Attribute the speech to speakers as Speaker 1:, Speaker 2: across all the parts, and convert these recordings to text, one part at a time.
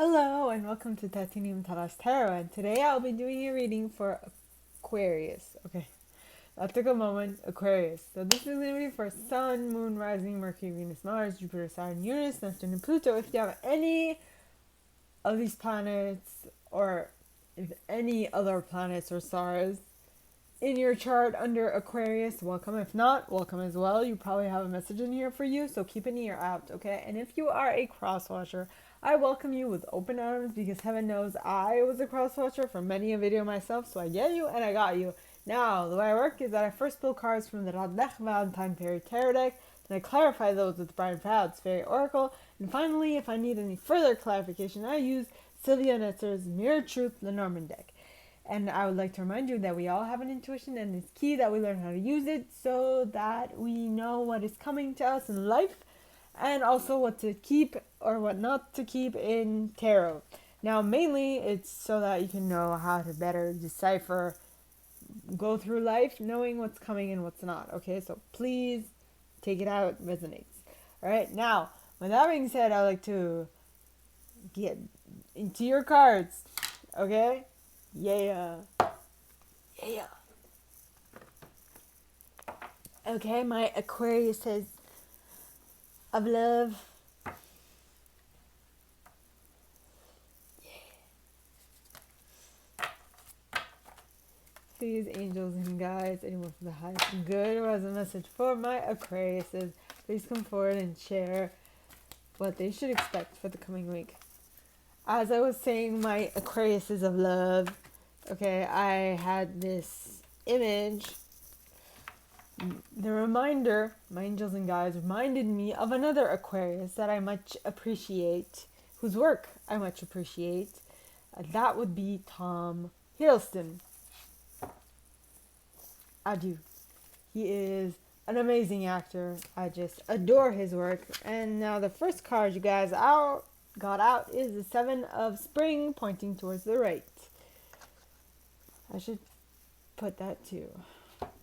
Speaker 1: Hello and welcome to Titanium Taras Tarot, and today I'll be doing a reading for Aquarius. Okay, that took a moment. Aquarius. So this is going to be for Sun, Moon, Rising, Mercury, Venus, Mars, Jupiter, Saturn, Uranus, Neptune, and Pluto. If you have any of these planets or if any other planets or stars in your chart under Aquarius, welcome. If not, welcome as well. You probably have a message in here for you, so keep an ear out, okay? And if you are a cross-watcher, I welcome you with open arms because heaven knows I was a cross-watcher for many a video myself, so I get you and I got you. Now, the way I work is that I first pull cards from the Radlech Valentine Fairy Tarot deck, then I clarify those with Brian Proud's Fairy Oracle, and finally, if I need any further clarification, I use Sylvia Netzer's Mirror Truth Lenormand deck. And I would like to remind you that we all have an intuition, and it's key that we learn how to use it so that we know what is coming to us in life and also what to keep or what not to keep in tarot. Now, mainly it's so that you can know how to better decipher, go through life knowing what's coming and what's not. Okay, so please take it how it resonates. All right, now, with that being said, I'd like to get into your cards. Okay? Yeah. Yeah. Okay, my Aquarius says of love. Please, angels and guides, anyone from the highest good who has a message for my Aquariuses, please come forward and share what they should expect for the coming week. As I was saying, my Aquariuses of love, okay, I had this image. The reminder, my angels and guides, reminded me of another Aquarius that I much appreciate, whose work I much appreciate. That would be Tom Hiddleston. I do. He is an amazing actor. I just adore his work. And now the first card you guys got out is the Seven of Spring, pointing towards the right. I should put that too.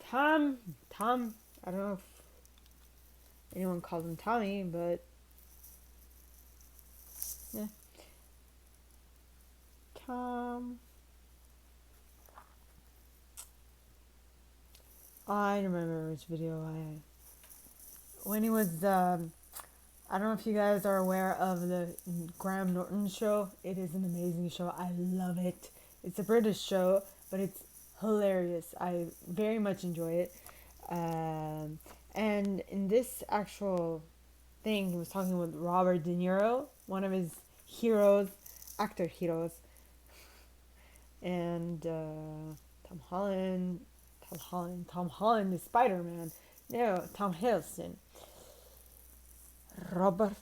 Speaker 1: Tom, I don't know if anyone calls him Tommy, but yeah. Tom. I don't remember which video when he was, I don't know if you guys are aware of the Graham Norton show. It is an amazing show. I love it. It's a British show, but it's hilarious. I very much enjoy it. And in this actual thing, he was talking with Robert De Niro, one of his heroes, actor heroes, and Tom Holland is Spider-Man. No, Tom Hiddleston. Robert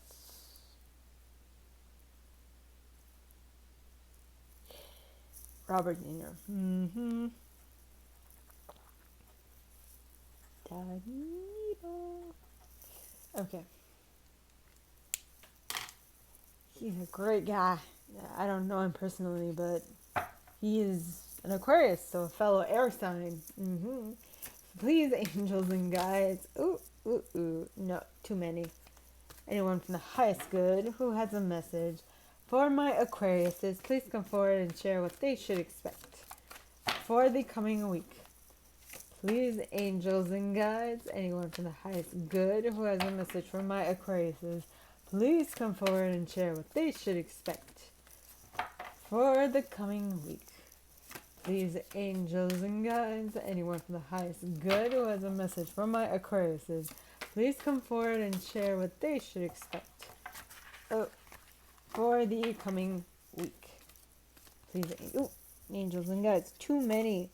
Speaker 1: De Niro. Okay. He's a great guy. I don't know him personally, but he is an Aquarius, so a fellow air sign. Please, angels and guides. Ooh. No, too many. Anyone from the highest good who has a message for my Aquariuses, please come forward and share what they should expect for the coming week. Please, angels and guides, anyone from the highest good who has a message for my Aquariuses, please come forward and share what they should expect for the coming week. Please, angels and guides, anyone from the highest good who has a message for my Aquariuses, please come forward and share what they should expect for the coming week. Please, angels and guides, too many.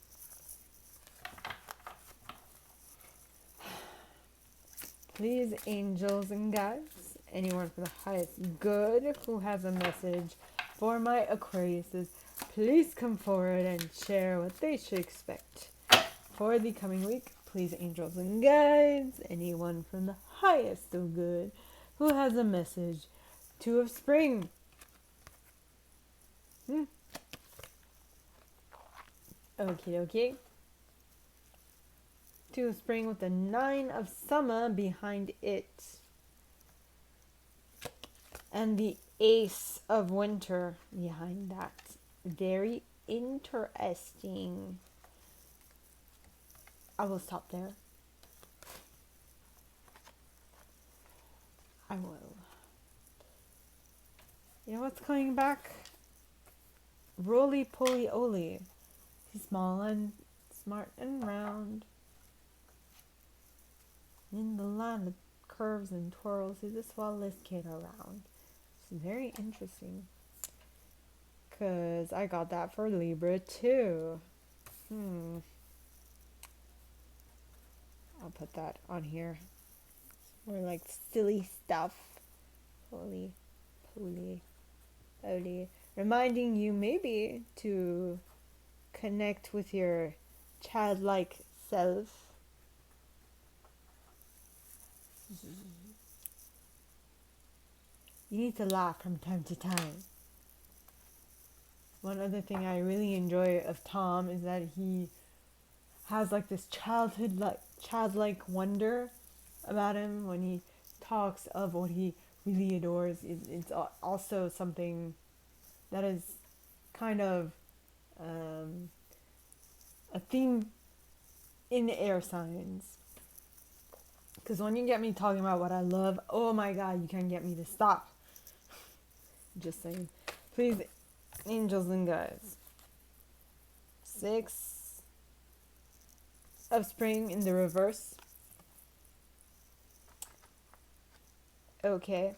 Speaker 1: Please, angels and guides, anyone from the highest good who has a message for my Aquariuses, please come forward and share what they should expect for the coming week. Please, angels and guides, anyone from the highest of good who has a message. Two of Spring. Okay. Two of Spring with the Nine of Summer behind it. And the Ace of Winter behind that. Very interesting. I will stop there. I will. You know what's coming back? Roly Poly Oly. He's small and smart and round. In the land of curves and twirls, he's the swellest kid around. It's very interesting. Because I got that for Libra too. I'll put that on here. More like silly stuff. Poly, poly, poly. Reminding you maybe to connect with your childlike self. You need to laugh from time to time. One other thing I really enjoy of Tom is that he has like this childlike wonder about him when he talks of what he really adores. It's also something that is kind of a theme in air signs. Because when you get me talking about what I love, oh my god, you can't get me to stop. Just saying. Please, angels and guides. 6 of spring in the reverse. Okay.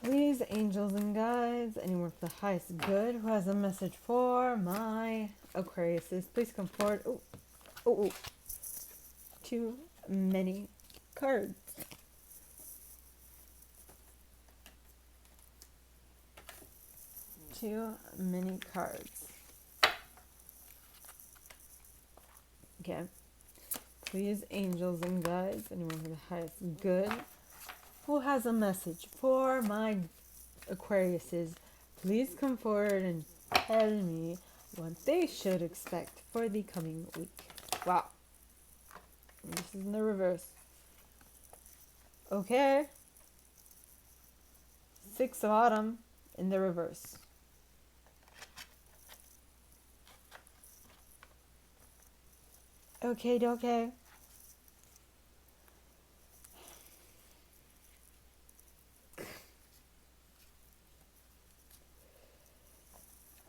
Speaker 1: Please, angels and guides, anyone for the highest good who has a message for my Aquariuses, please come forward. Oh. Too many cards. Too many cards. Okay. Please, angels and guides, anyone for the highest good who has a message for my Aquariuses, please come forward and tell me what they should expect for the coming week. Wow. This is in the reverse. Okay. 6 of autumn in the reverse. Okay.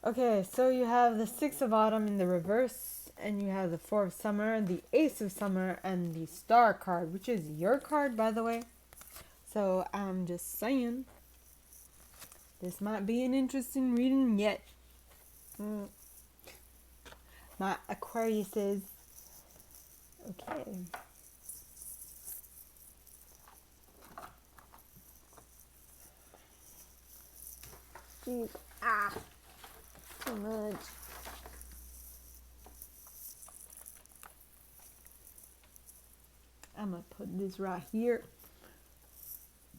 Speaker 1: Okay, so you have the 6 of autumn in the reverse, and you have the 4 of summer, the ace of summer, and the star card, which is your card, by the way. So I'm just saying, this might be an interesting reading yet. My Aquariuses. Okay. Jeez. Too much. I'm gonna put this right here.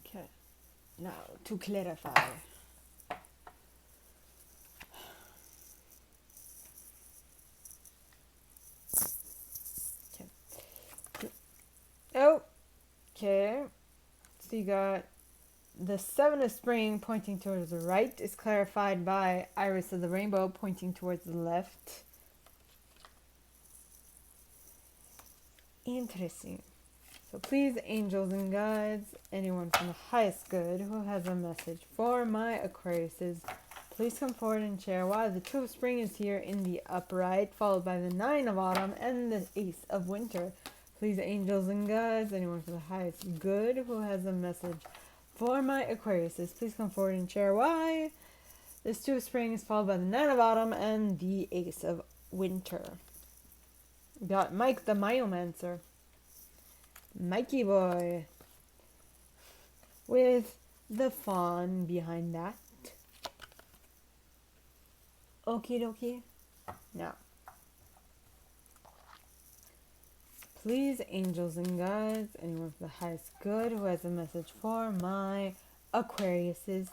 Speaker 1: Okay. Now to clarify. Okay. So you got the 7 of spring pointing towards the right is clarified by Iris of the rainbow pointing towards the left. Interesting. So please, angels and guides, anyone from the highest good who has a message for my Aquariuses, please come forward and share why the 2 of spring is here in the upright, followed by the 9 of autumn and the ace of winter. Please, angels and guides, anyone for the highest good who has a message for my Aquariuses, please come forward and share why this 2 of spring is followed by the 9 of autumn and the ace of winter. We got Mike the Myomancer. Mikey boy. With the fawn behind that. Okie dokie. Now, please, angels and guides, anyone for the highest good who has a message for my Aquariuses,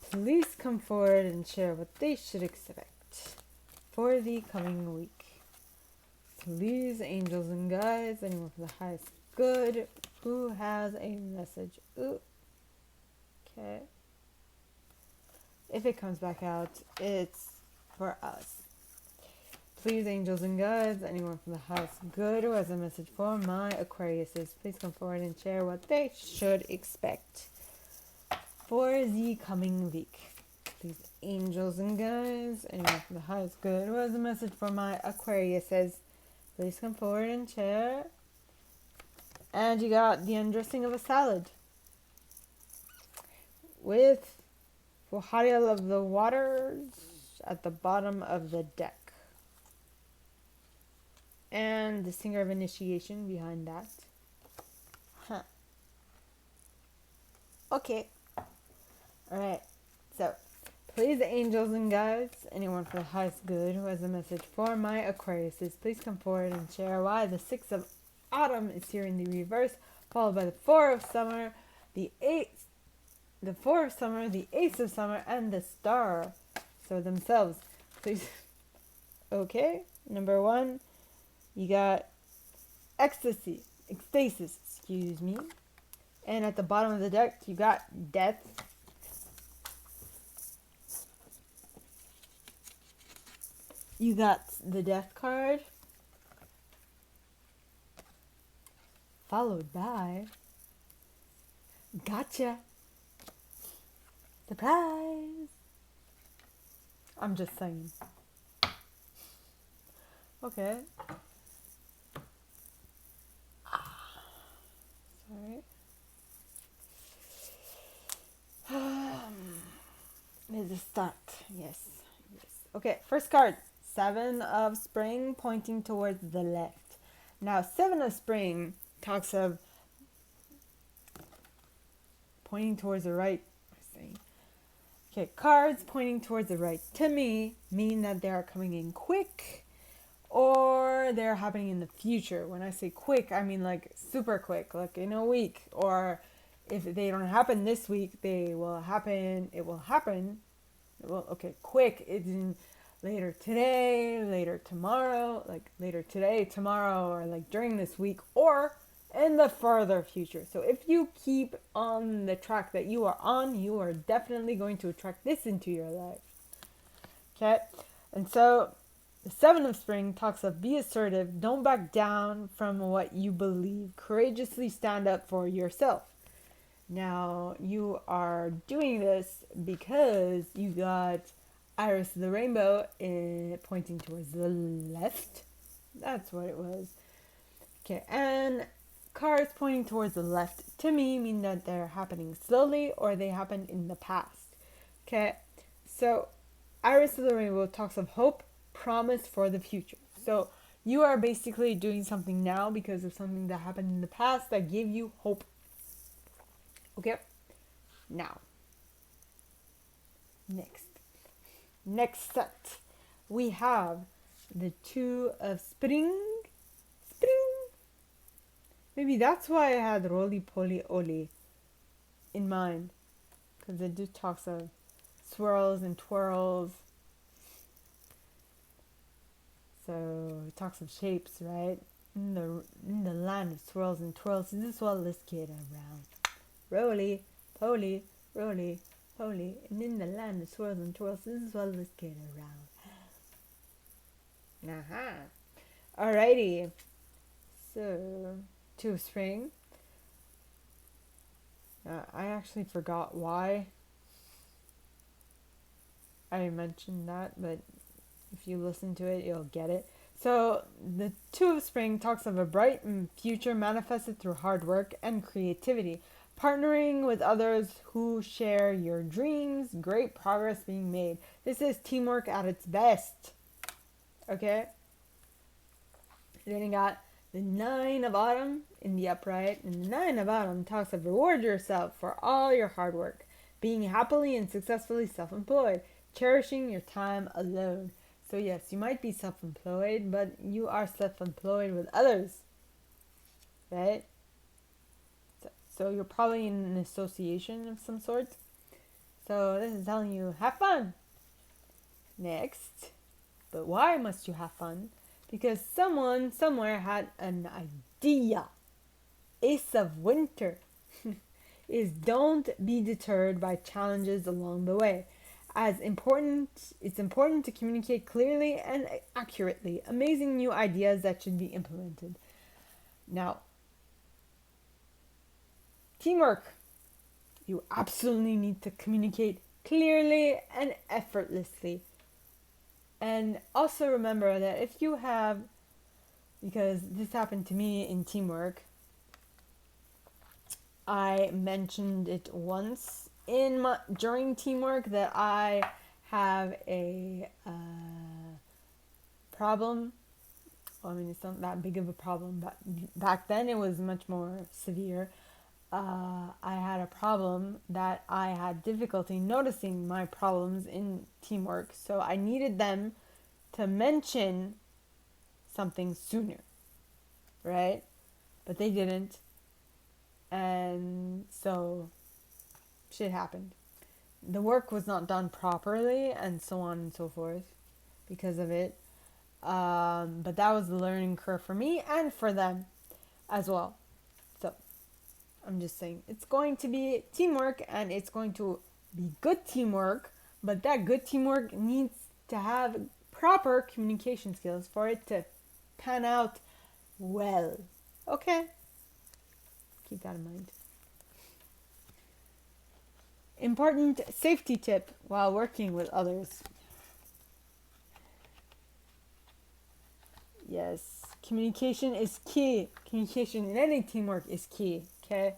Speaker 1: please come forward and share what they should expect for the coming week. Please, angels and guides, anyone for the highest good, who has a message? Ooh. Okay. If it comes back out, it's for us. Please, angels and guides, anyone from the highest good who has a message for my Aquariuses, please come forward and share what they should expect for the coming week. Please, angels and guides, anyone from the highest good who has a message for my Aquariuses, please come forward and share. And you got the undressing of a salad with Fuhariel of the waters at the bottom of the deck. And the singer of initiation behind that. Huh. Okay. Alright. So, please, angels and guides, anyone for the highest good who has a message for my Aquariuses, please come forward and share why the 6 of autumn is here in the reverse, followed by the 4 of summer, the 4 of summer, the ace of summer, and the star. So themselves, please. Okay. Number 1. You got ecstasis, excuse me. And at the bottom of the deck, you got death. You got the death card. Followed by gotcha. Surprise. I'm just saying. Okay. Sorry. Let's start. Yes. Okay, first card. 7 of spring pointing towards the left. Now, 7 of spring talks of pointing towards the right. Okay, cards pointing towards the right to me mean that they are coming in quick or they're happening in the future. When I say quick, I mean like super quick, like in a week. Or if they don't happen this week, they will happen. It will happen. Okay, quick. It's in later today, later tomorrow, like later today, tomorrow, or like during this week, or in the further future. So if you keep on the track that you are on, you are definitely going to attract this into your life. Okay? And so the 7 of spring talks of be assertive, don't back down from what you believe, courageously stand up for yourself. Now, you are doing this because you got Iris of the Rainbow pointing towards the left. That's what it was. Okay, and cards pointing towards the left to me mean that they're happening slowly or they happened in the past. Okay, so Iris of the Rainbow talks of hope, promise for the future. So you are basically doing something now because of something that happened in the past that gave you hope. Okay, now, next set, we have the 2 of spring. Maybe that's why I had roly poly oly in mind, because it just talks of swirls and twirls. So it talks of shapes, right? In the land of swirls and twirls. This is what let's get around. Roly poly, roly poly, and in the land of swirls and twirls. This is what let's get around. Alrighty. So 2 of spring. I actually forgot why I mentioned that, but if you listen to it, you'll get it. So the 2 of spring talks of a bright future manifested through hard work and creativity, partnering with others who share your dreams, great progress being made. This is teamwork at its best. Okay? Then you got the 9 of autumn in the upright, and the 9 of autumn talks of reward yourself for all your hard work, being happily and successfully self-employed, cherishing your time alone. So yes, you might be self-employed, but you are self-employed with others, right? So you're probably in an association of some sort. So this is telling you, have fun. Next, but why must you have fun? because someone somewhere had an idea. Ace of Winter is don't be deterred by challenges along the way. It's important to communicate clearly and accurately. Amazing new ideas that should be implemented. Now, teamwork. You absolutely need to communicate clearly and effortlessly. And also remember that if you have, because this happened to me in teamwork, I mentioned it once during teamwork that I have a problem. Well, I mean, it's not that big of a problem, but back then it was much more severe. I had a problem that I had difficulty noticing my problems in teamwork, so I needed them to mention something sooner, right? But they didn't, and so shit happened. The work was not done properly, and so on and so forth because of it. But that was the learning curve for me and for them as well. So I'm just saying it's going to be teamwork, and it's going to be good teamwork, but that good teamwork needs to have proper communication skills for it to pan out well. Okay? Keep that in mind. Important safety tip while working with others. Yes, communication is key. Communication in any teamwork is key, okay?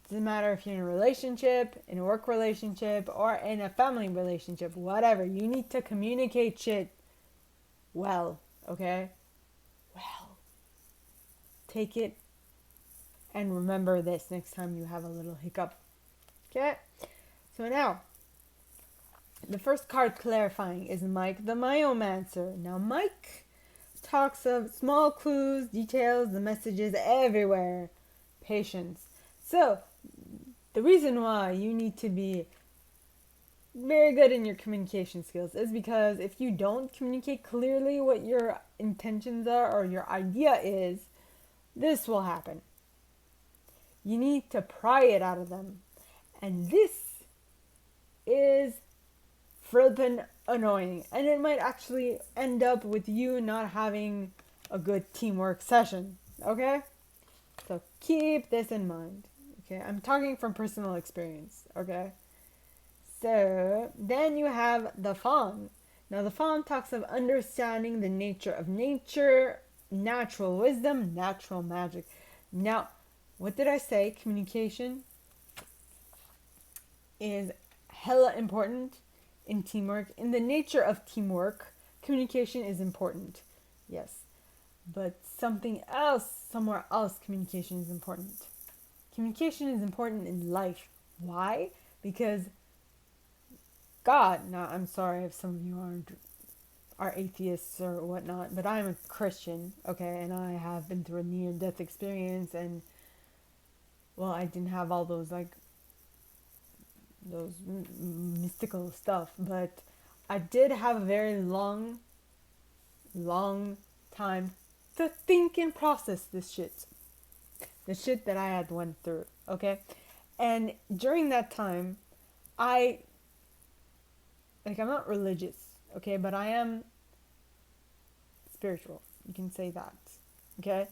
Speaker 1: Doesn't matter if you're in a relationship, in a work relationship, or in a family relationship, whatever. You need to communicate shit well, okay? Well. Take it and remember this next time you have a little hiccup. Okay? So now, the first card clarifying is Mike the Myomancer. Now, Mike talks of small clues, details, the messages everywhere. Patience. So, the reason why you need to be very good in your communication skills is because if you don't communicate clearly what your intentions are or your idea is, this will happen. You need to pry it out of them. And this is flippin' annoying. And it might actually end up with you not having a good teamwork session. Okay? So keep this in mind. Okay? I'm talking from personal experience. Okay? So then you have the fawn. Now the fawn talks of understanding the nature of nature, natural wisdom, natural magic. Now, what did I say? Communication is hella important in teamwork. In the nature of teamwork, communication is important. Yes. But somewhere else, communication is important. Communication is important in life. Why? Because God, now I'm sorry if some of you are atheists or whatnot, but I'm a Christian, okay, and I have been through a near-death experience, and well, I didn't have all those mystical stuff, but I did have a very long time to think and process the shit that I had went through, okay, and during that time, I'm not religious, okay, but I am spiritual. You can say that, okay?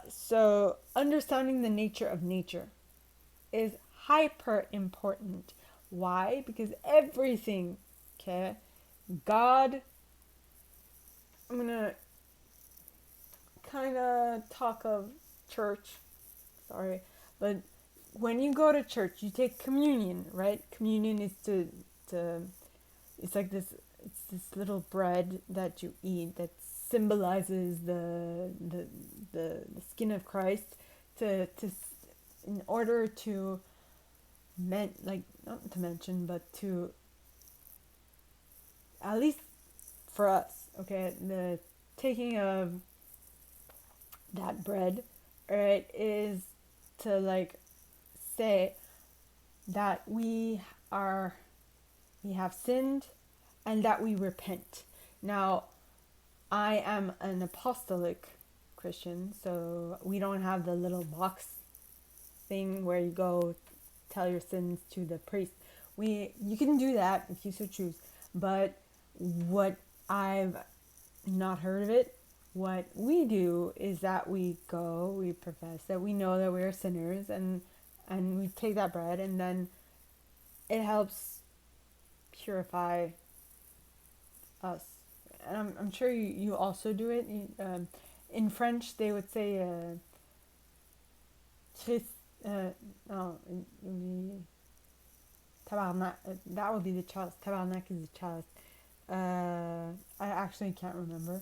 Speaker 1: So understanding the nature of nature is hyper important. Why? Because everything, okay, God, I'm gonna kind of talk of church, sorry, but when you go to church, you take communion, right? Communion is it's like this, it's this little bread that you eat that symbolizes the skin of Christ in order to not to mention, but to, at least for us, okay, the taking of that bread, right, is to say that we have sinned and that we repent. Now, I am an apostolic Christian, so we don't have the little box thing where you go tell your sins to the priest. You can do that if you so choose, but what I've not heard of it, what we do is that we profess that we know that we are sinners, and we take that bread, and then it helps purify us. And I'm sure you also do it. In French, they would say Christ. No, it would be tabarnak. That would be the chalice. Tabarnak is the chalice. I actually can't remember.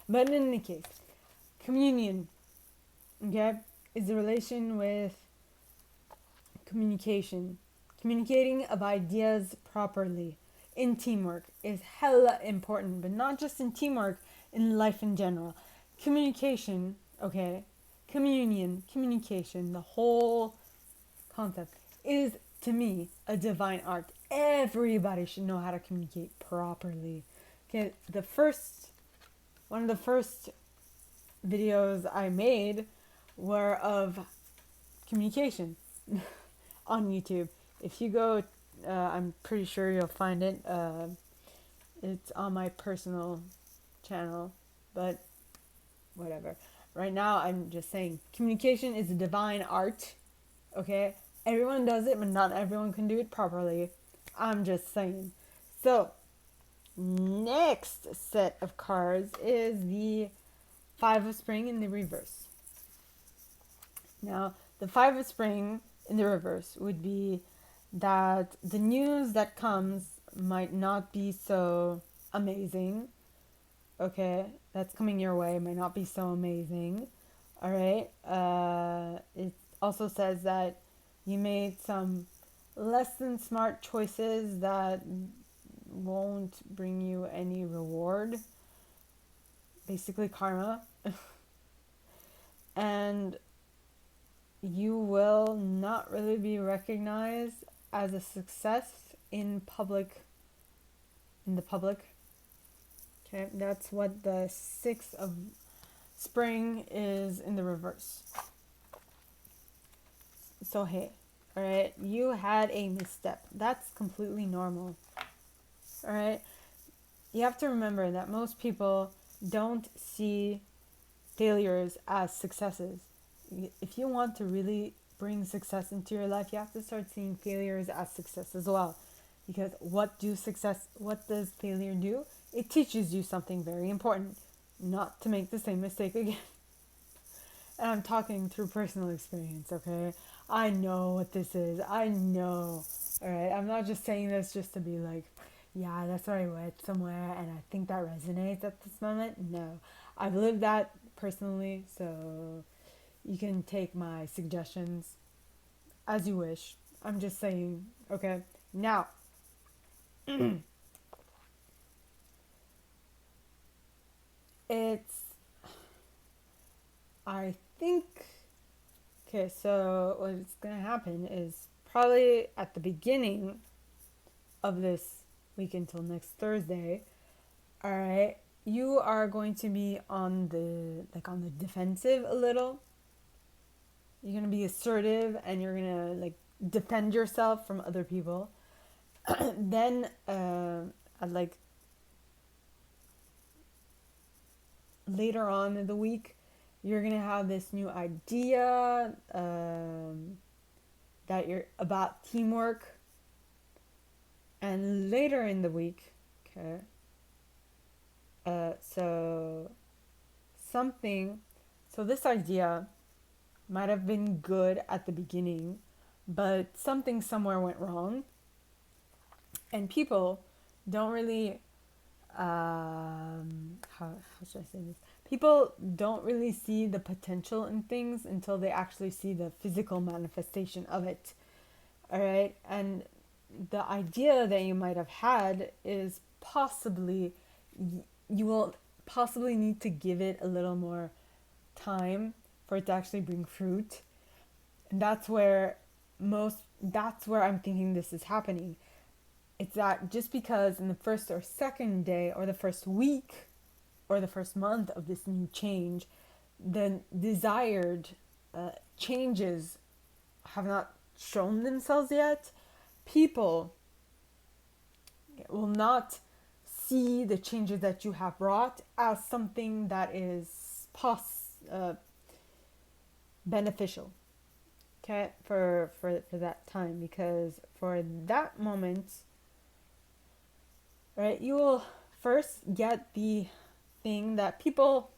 Speaker 1: But in any case, communion, okay, is the relation with communication. Communicating of ideas properly in teamwork is hella important, but not just in teamwork, in life in general. Communication, okay, communion, communication, the whole concept is, to me, a divine art. Everybody should know how to communicate properly. Okay, one of the first videos I made were of communication on YouTube. If you go, I'm pretty sure you'll find it. It's on my personal channel, but whatever. Right now, I'm just saying communication is a divine art. Okay, everyone does it, but not everyone can do it properly. I'm just saying. So, next set of cards is the Five of Spring in the reverse. Now, the Five of Spring in the reverse would be that the news that comes might not be so amazing. Okay, that's coming your way might not be so amazing. All right. It also says that you made some less than smart choices that won't bring you any reward. Basically, karma. And you will not really be recognized as a success in the public. Okay, that's what the Six of Spring is in the reverse. So hey, alright, you had a misstep. That's completely normal. Alright? You have to remember that most people don't see failures as successes. If you want to really bring success into your life, you have to start seeing failures as success as well. Because what does failure do? It teaches you something very important. Not to make the same mistake again. And I'm talking through personal experience, okay? I know what this is. I know. Alright? I'm not just saying this just to be like, yeah, that's what I read somewhere and I think that resonates at this moment. No. I've lived that personally, so you can take my suggestions as you wish. I'm just saying, okay? Now, it's, I think, okay, so what's gonna happen is probably at the beginning of this week until next Thursday, all right, you are going to be on the defensive a little. You're gonna be assertive and you're gonna like defend yourself from other people. Then like later on in the week, you're gonna have this new idea that you're about teamwork. And later in the week, okay, so this idea might have been good at the beginning, but something somewhere went wrong, and people don't really, how should I say this? People don't really see the potential in things until they actually see the physical manifestation of it. All right, and the idea that you might have had is possibly, you will possibly need to give it a little more time for it to actually bring fruit. And that's where I'm thinking this is happening. It's that just because in the first or second day or the first week or the first month of this new change, the desired changes have not shown themselves yet, people will not see the changes that you have brought as something that is beneficial, okay, for that time, because for that moment, right, you will first get the thing that people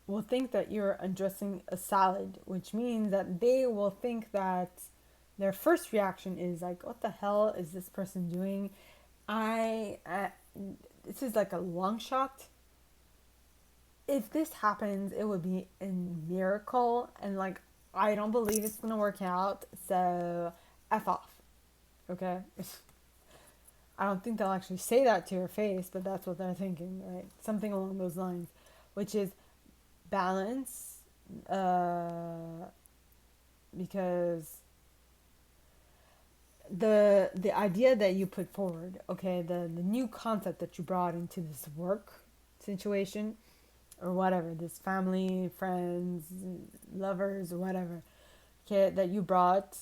Speaker 1: will think that you're undressing a salad, which means that they will think that their first reaction is like, what the hell is this person doing? This is like a long shot. If this happens, it would be a miracle, and like, I don't believe it's gonna work out, so F off, okay? I don't think they'll actually say that to your face, but that's what they're thinking, right? Something along those lines, which is balance, because the idea that you put forward, okay, the new concept that you brought into this work situation, or whatever, this family, friends, lovers, whatever, okay, that you brought,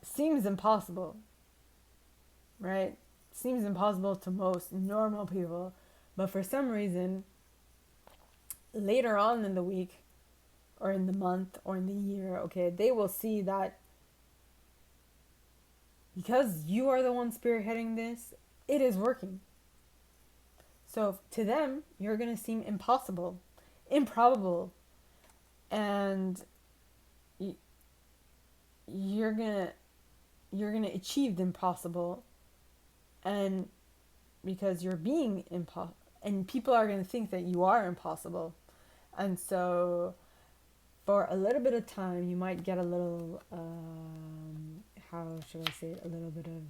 Speaker 1: seems impossible, right? Seems impossible to most normal people, but for some reason, later on in the week, or in the month, or in the year, okay, they will see that because you are the one spearheading this, it is working. So to them, you're going to seem impossible, improbable, and you're going to achieve the impossible, and because you're being impossible, and people are going to think that you are impossible. And so for a little bit of time, you might get a little, how should I say it, a little bit of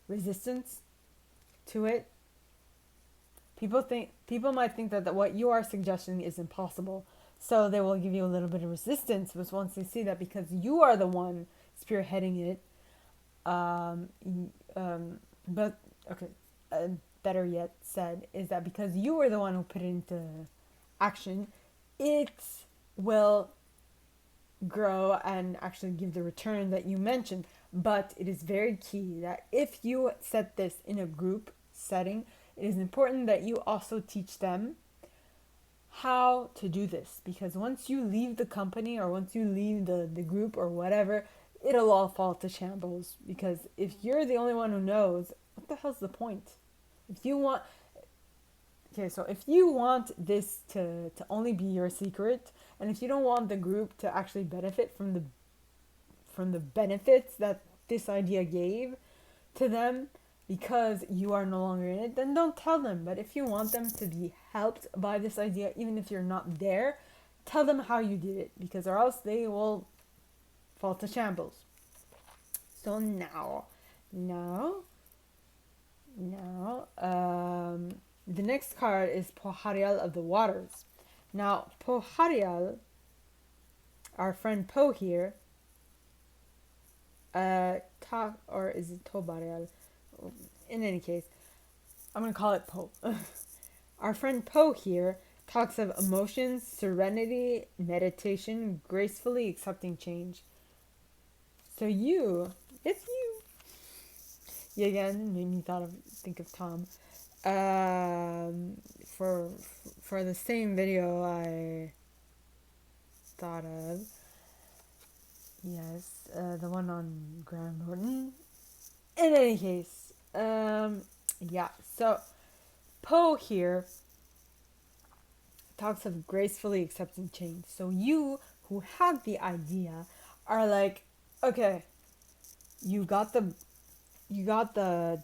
Speaker 1: resistance to it. People might think that what you are suggesting is impossible, so they will give you a little bit of resistance. But once they see that because you are the one spearheading it, but okay, better yet said is that because you were the one who put it into action, it will grow and actually give the return that you mentioned. But it is very key that if you set this in a group setting, it is important that you also teach them how to do this, because once you leave the company, or once you leave the group or whatever, it'll all fall to shambles. Because if you're the only one who knows, what the hell's the point? If you want this to only be your secret, and if you don't want the group to actually benefit from the benefits that this idea gave to them, because you are no longer in it, then don't tell them. But if you want them to be helped by this idea, even if you're not there, tell them how you did it, because or else they will fall to shambles. So now, the next card is Poharial of the Waters. Now, Poharial, our friend Po here, or is it Tobarial? In any case, I'm going to call it Po. Our friend Po here talks of emotions, serenity, meditation, gracefully accepting change. So it's you. Yeah, again, made me think of Tom. For the same video I thought of, yes, the one on Graham Norton. In any case, yeah, so Poe here talks of gracefully accepting change. So you who had the idea are like, okay, you got the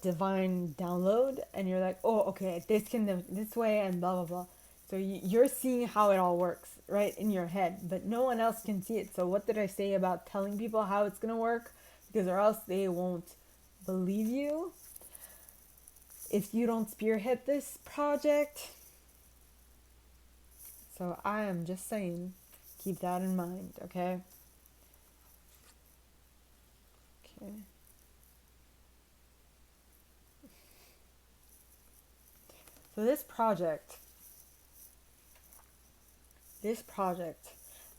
Speaker 1: divine download, and you're like, oh, okay, this way, and blah blah blah. So you're seeing how it all works right in your head, but no one else can see it. So what did I say about telling people how it's gonna work? Because or else they won't believe you if you don't spearhead this project. So I am just saying, keep that in mind, okay? Okay. So this project,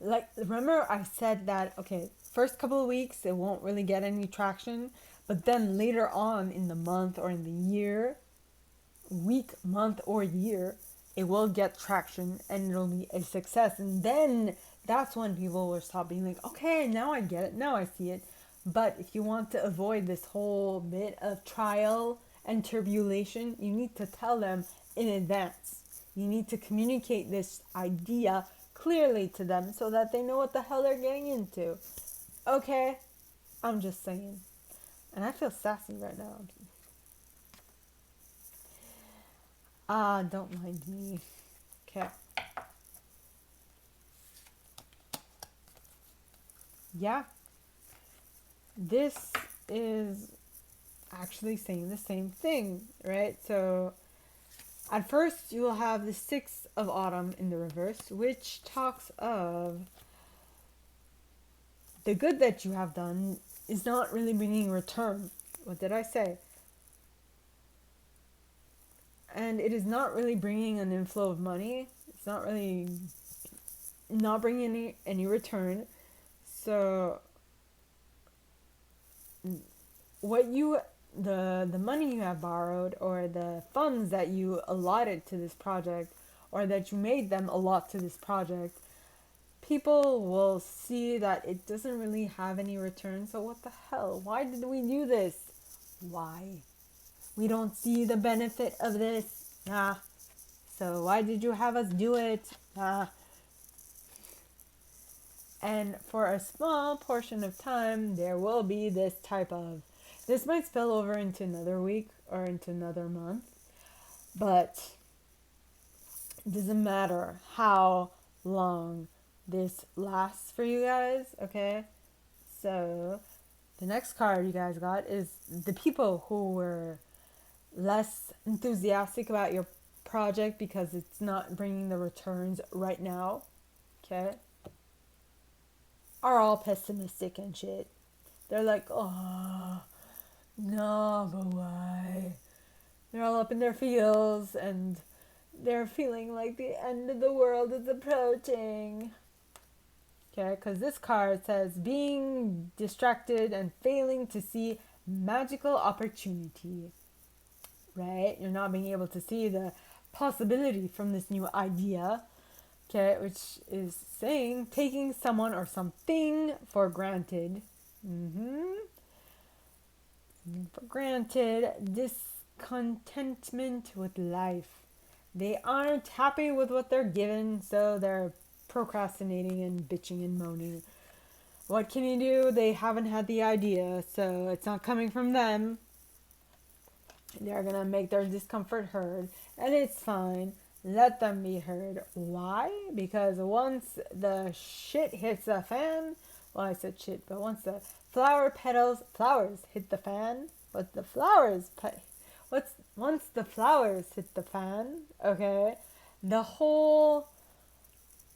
Speaker 1: like, remember I said that, okay, first couple of weeks it won't really get any traction, but then later on in the month or in the year, week, month, or year, it will get traction and it'll be a success. And then that's when people will stop being like, okay, now I get it, now I see it. But if you want to avoid this whole bit of trial and tribulation, you need to tell them in advance. You need to communicate this idea clearly to them so that they know what the hell they're getting into. Okay? I'm just saying. And I feel sassy right now. Don't mind me. Okay. Yeah. This is actually saying the same thing, right? So at first you will have the 6 of autumn in the reverse, which talks of the good that you have done is not really bringing return. What did I say? And it is not really bringing an inflow of money. It's not really not bringing any return. So what you the money you have borrowed, or the funds that you allotted to this project, or that you made them allot to this project, people will see that it doesn't really have any return. So what the hell? Why did we do this? Why? We don't see the benefit of this. So why did you have us do it? And for a small portion of time, there will be this type of, this might spill over into another week or into another month, but it doesn't matter how long this lasts for you guys, okay? So the next card you guys got is the people who were less enthusiastic about your project because it's not bringing the returns right now, okay, are all pessimistic and shit. They're like, oh, no, but why? They're all up in their feels and they're feeling like the end of the world is approaching. Okay, because this card says being distracted and failing to see magical opportunity. Right? You're not being able to see the possibility from this new idea. Okay, which is saying taking someone or something for granted. For granted, discontentment with life. They aren't happy with what they're given, so they're procrastinating and bitching and moaning. What can you do? They haven't had the idea, so it's not coming from them. They're gonna make their discomfort heard, and it's fine. Let them be heard. Why? Because once the shit hits the fan, well, I said shit, but once the flowers hit the fan, but the once the flowers hit the fan, okay, the whole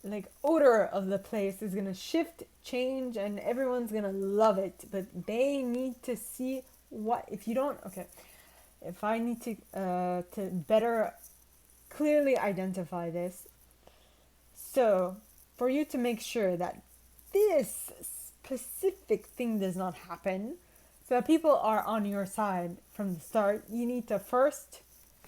Speaker 1: like odor of the place is gonna shift, change, and everyone's gonna love it. But they need to see what, if you don't, okay, if I need to better clearly identify this. So for you to make sure that this specific thing does not happen, so that people are on your side from the start, you need to first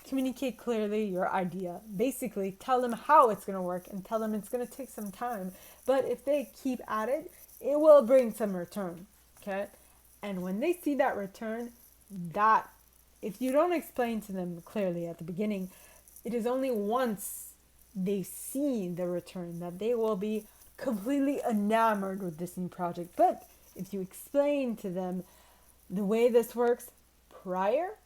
Speaker 1: communicate clearly your idea. Basically, tell them how it's going to work and tell them it's going to take some time. But if they keep at it, it will bring some return. Okay? And when they see that return, that, if you don't explain to them clearly at the beginning, it is only once they see the return that they will be completely enamored with this new project. But if you explain to them the way this works prior,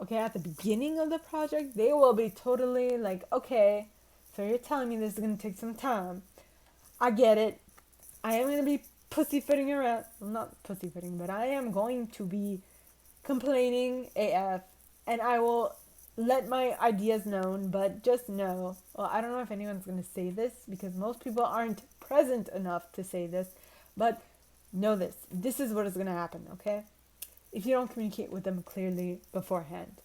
Speaker 1: okay, at the beginning of the project, they will be totally like, okay, so you're telling me this is going to take some time. I get it. I am going to be pussyfooting around. Well, not pussyfooting, but I am going to be complaining AF, and I will let my ideas known, but just know, well, I don't know if anyone's going to say this because most people aren't present enough to say this, but know this. This is what is going to happen, okay? If you don't communicate with them clearly beforehand,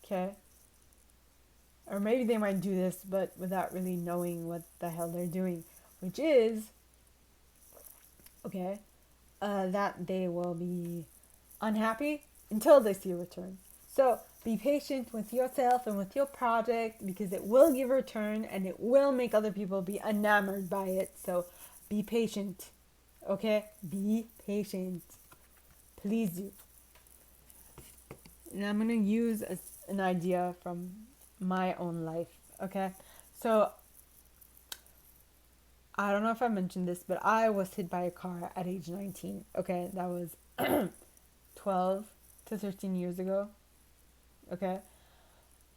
Speaker 1: okay? or maybe they might do this, but without really knowing what the hell they're doing, which is, okay, that they will be unhappy until they see a return. So be patient with yourself and with your project because it will give a return and it will make other people be enamored by it. So be patient, okay? Be patient. Please do. And I'm going to use an idea from my own life, okay? So I don't know if I mentioned this, but I was hit by a car at age 19. Okay, that was 12 to 13 years ago. Okay.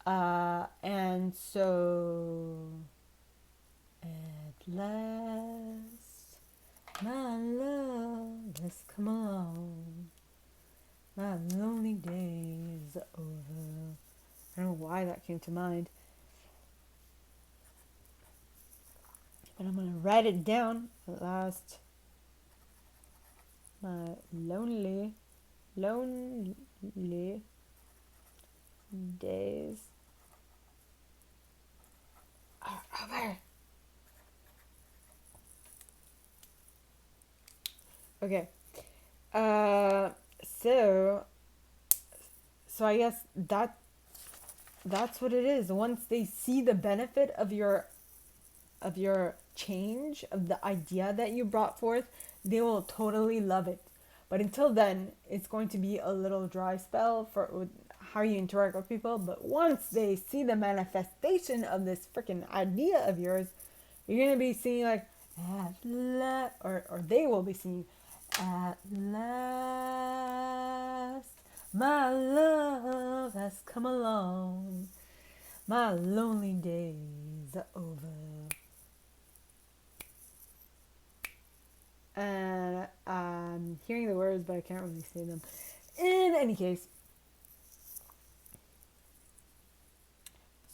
Speaker 1: And so at last, my love has come along. My lonely day is over. I don't know why that came to mind. But I'm going to write it down. At last, my lonely days are over. Okay. So I guess that's what it is. Once they see the benefit of your change, of the idea that you brought forth, they will totally love it. But until then, it's going to be a little dry spell for how you interact with people. But once they see the manifestation of this freaking idea of yours, you're gonna be seeing like or they will be seeing at last my love has come along. My lonely days are over. And I'm hearing the words, but I can't really say them. In any case,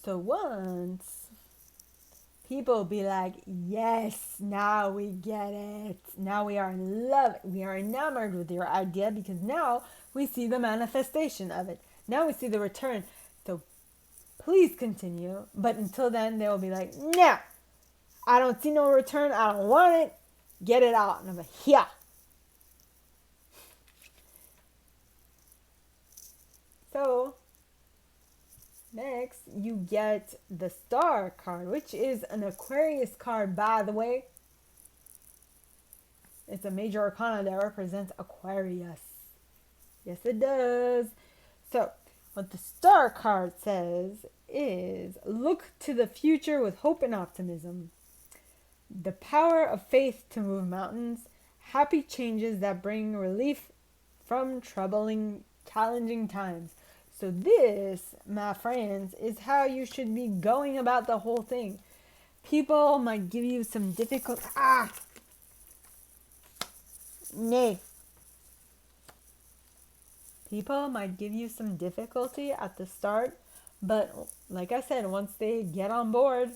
Speaker 1: so once people be like, yes, now we get it. Now we are in love. We are enamored with your idea because now we see the manifestation of it. Now we see the return. So please continue. But until then, they will be like, no, I don't see no return. I don't want it. Get it out. And I'm like, yeah. So next, you get the Star card, which is an Aquarius card, by the way. It's a major arcana that represents Aquarius. Yes, it does. So, what the Star card says is, look to the future with hope and optimism. The power of faith to move mountains. Happy changes that bring relief from challenging times. So this, my friends, is how you should be going about the whole thing. People might give you some difficult... Nay. People might give you some difficulty at the start, but like I said, once they get on board,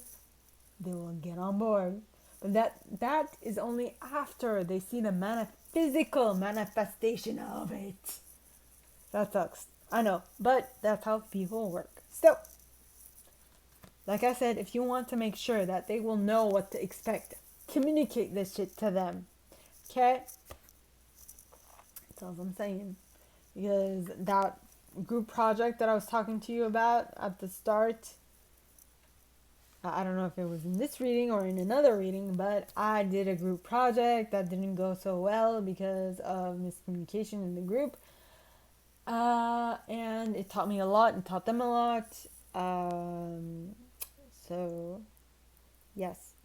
Speaker 1: they will get on board. But that is only after they see the physical manifestation of it. That sucks. I know, but that's how people work. So, like I said, if you want to make sure that they will know what to expect, communicate this shit to them. Okay? That's all I'm saying. Because that group project that I was talking to you about at the start, I don't know if it was in this reading or in another reading, but I did a group project that didn't go so well because of miscommunication in the group. And it taught me a lot and taught them a lot. So, yes.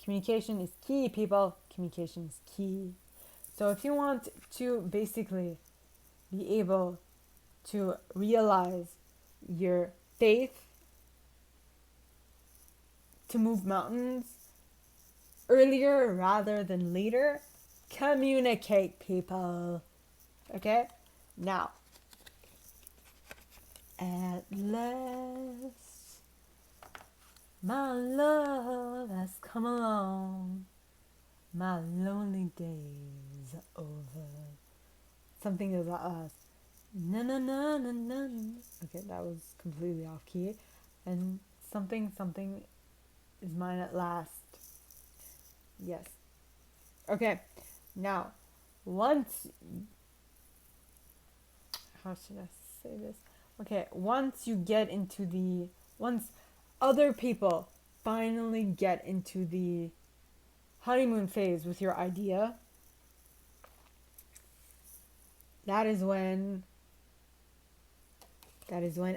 Speaker 1: Communication is key, people. Communication is key. So if you want to basically be able to realize your faith to move mountains earlier rather than later, communicate, people. Okay? Now, at last, my love has come along. My lonely days are over. Something about us. Na na na na na. Okay, that was completely off key. and something is mine at last. Yes. Okay. Now, once, how should I say this? Okay, once other people finally get into the honeymoon phase with your idea, that is when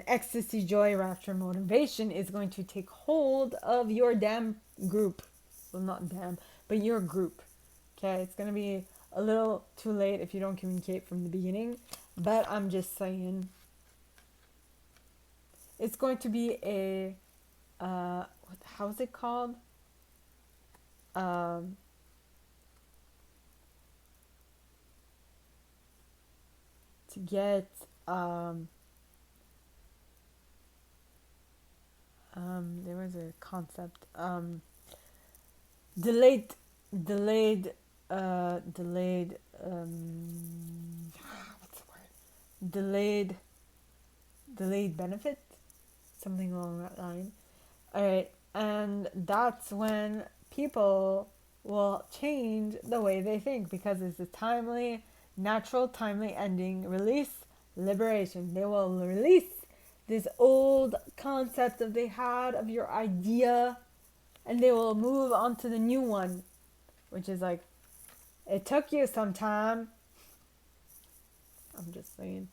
Speaker 1: ecstasy, joy, rapture, motivation is going to take hold of your damn group. Well, not damn, but your group. Okay, it's going to be a little too late if you don't communicate from the beginning, but I'm just saying it's going to be a how's it called? Um, to get there was a concept delayed delayed delayed what's the word, delayed benefit, something along that line. All right, and that's when people will change the way they think because it's a timely, natural, timely ending, release, liberation. They will release this old concept that they had of your idea, and they will move on to the new one, which is like, it took you some time. I'm just saying.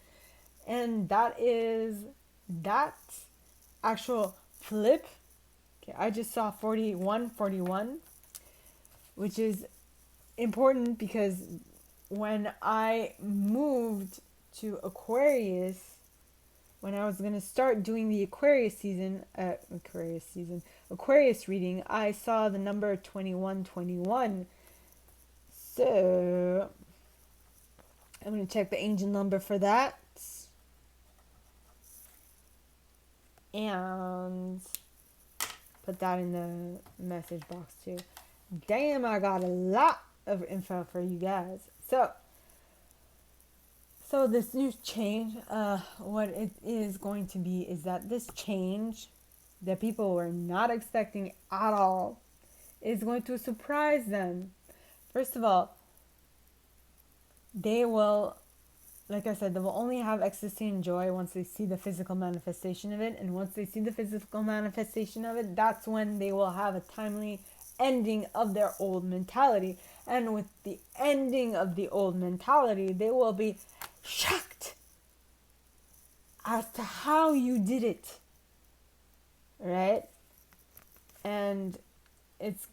Speaker 1: And that actual flip. Okay, I just saw 4141, which is important because when I moved to Aquarius, when I was going to start doing the Aquarius reading, I saw the number 2121. So I'm going to check the angel number for that. And put that in the message box too. Damn, I got a lot of info for you guys. So this new change, what it is going to be is that this change that people were not expecting at all is going to surprise them. First of all, they will, like I said, they will only have ecstasy and joy once they see the physical manifestation of it. And once they see the physical manifestation of it, that's when they will have a timely ending of their old mentality. And with the ending of the old mentality, they will be shocked as to how you did it, right? And it's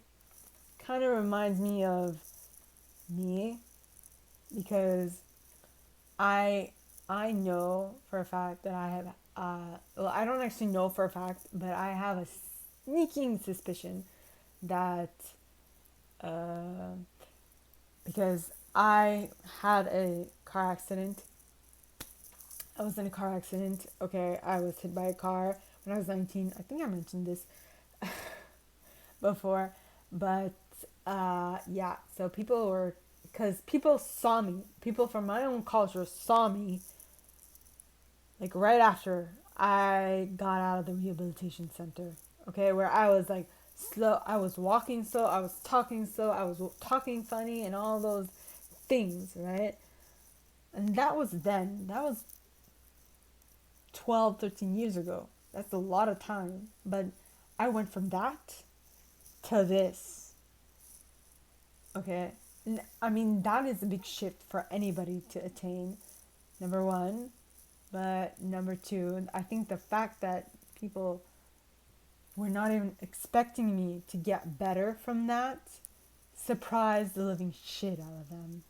Speaker 1: kind of reminds me of me because I know for a fact that I have well, I don't actually know for a fact, but I have a sneaking suspicion that because I had a car accident. I was in a car accident. Okay, I was hit by a car when I was 19. I think I mentioned this before, but yeah. So because people saw me. People from my own culture saw me. Like right after I got out of the rehabilitation center. Okay, where I was like slow. I was walking slow. I was talking slow. I was talking funny and all those things, right? And that was then. That was 12, 13 years ago. That's a lot of time. But I went from that to this. Okay? I mean, that is a big shift for anybody to attain, number one. But number two, I think the fact that people were not even expecting me to get better from that surprised the living shit out of them.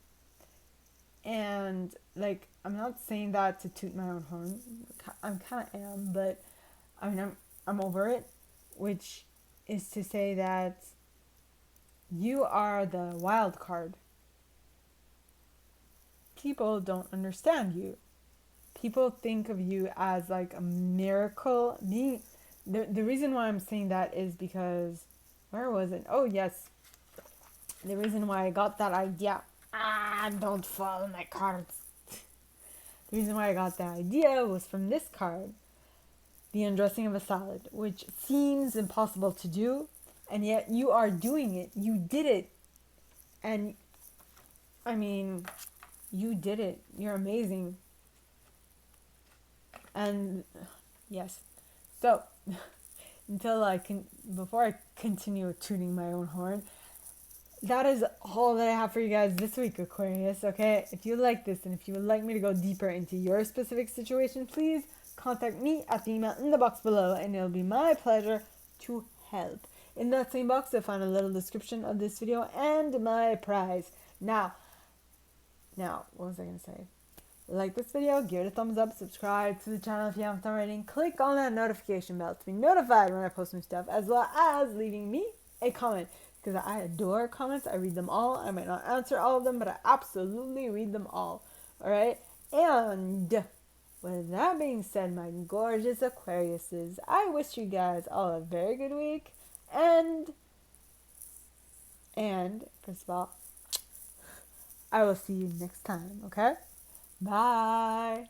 Speaker 1: And like, I'm not saying that to toot my own horn. I'm kind of am, but I mean, I'm over it, which is to say that you are the wild card. People don't understand you. People think of you as like a miracle. The reason why I'm saying that is because, where was it? Oh yes, the reason why I got that idea. Don't follow my cards. The reason why I got that idea was from this card. the undressing of a salad, which seems impossible to do, and yet you are doing it. You did it. And I mean, you did it. You're amazing. And yes. So, before I continue tuning my own horn, that is all that I have for you guys this week, Aquarius. Okay, if you like this and if you would like me to go deeper into your specific situation, please contact me at the email in the box below, and it'll be my pleasure to help. In that same box, you'll find a little description of this video and my prize. Now, what was I gonna say? Like this video, give it a thumbs up, subscribe to the channel if you haven't already, and click on that notification bell to be notified when I post new stuff, as well as leaving me a comment, because I adore comments. I read them all. I might not answer all of them, but I absolutely read them all. Alright? And with that being said, my gorgeous Aquariuses, I wish you guys all a very good week, and first of all, I will see you next time, okay? Bye!